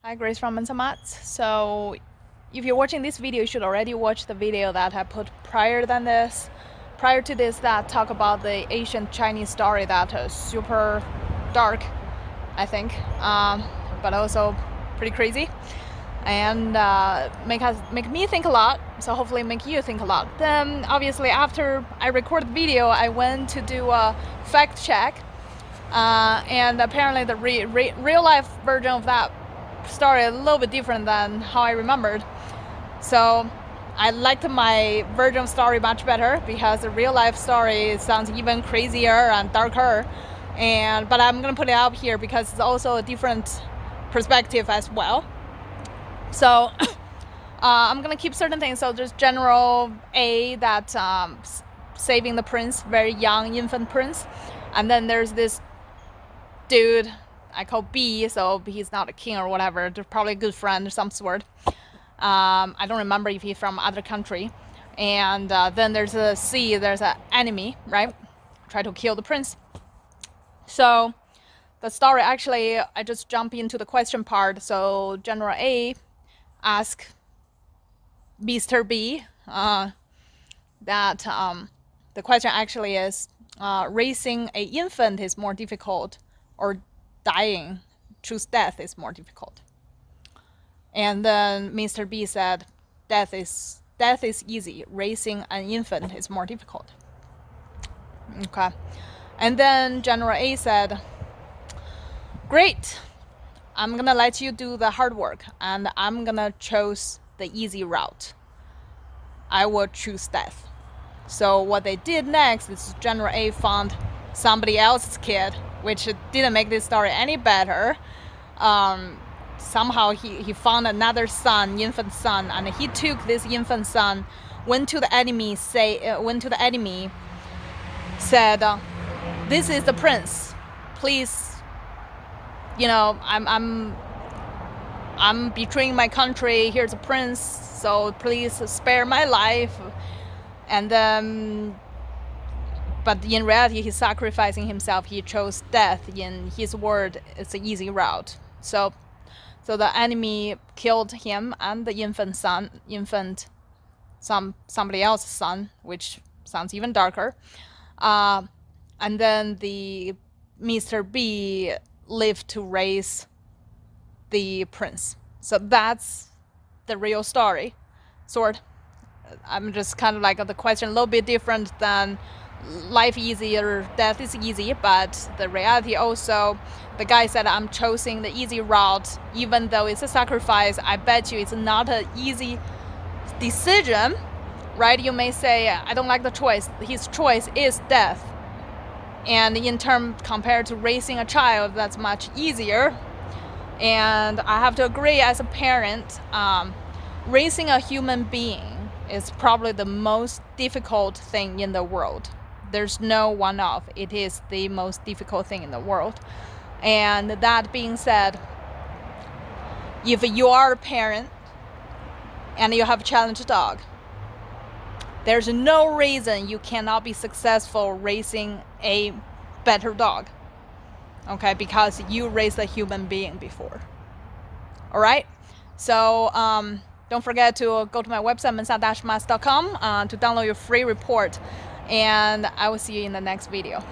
Hi, Grace from Mensa Mats. So if you're watching this video, you should already watch the video that I put prior to this that talk about the ancient Chinese story that is super dark, I think, but also pretty crazy, and make me think a lot. So hopefully make you think a lot. Then obviously after I record the video, I went to do a fact check, and apparently the real life version of that story a little bit different than how I remembered. So I liked my version of story much better because the real life story sounds even crazier and darker. But I'm gonna put it up here because it's also a different perspective as well. So I'm gonna keep certain things. So there's General A that saving the prince, very young infant prince, and then there's this dude I call B, so he's not a king or whatever. They're probably a good friend of some sort. I don't remember if he's from other country. And then there's a C, there's an enemy, right? Try to kill the prince. So the story actually, I just jump into the question part. So General A asked Mr. B that the question actually is, raising an infant is more difficult, or dying, choose death is more difficult. And then Mr. B said, death is easy. Raising an infant is more difficult. Okay. And then General A said, great. I'm gonna let you do the hard work, and I'm gonna choose the easy route. I will choose death. So what they did next is General A found somebody else's kid, which didn't make this story any better. Somehow he found another son, infant son, and he took this infant son, went to the enemy, said, "This is the prince. Please, I'm betraying my country. Here's a prince, so please spare my life." And then, but in reality, he's sacrificing himself. He chose death. In his word, it's an easy route. So the enemy killed him and the somebody else's son, which sounds even darker. And then the Mr. B lived to raise the prince. So that's the real story, sort. I'm just kind of like the question a little bit different than life easy or death is easy, but the reality also, the guy said, I'm choosing the easy route, even though it's a sacrifice. I bet you it's not an easy decision, right? You may say, I don't like the choice. His choice is death. And in terms compared to raising a child, that's much easier. And I have to agree, as a parent, raising a human being is probably the most difficult thing in the world. There's no one-off. It is the most difficult thing in the world. And that being said, if you are a parent and you have a challenged dog, there's no reason you cannot be successful raising a better dog. Okay, because you raised a human being before. All right? So don't forget to go to my website, mensa-mats.com, to download your free report. And I will see you in the next video.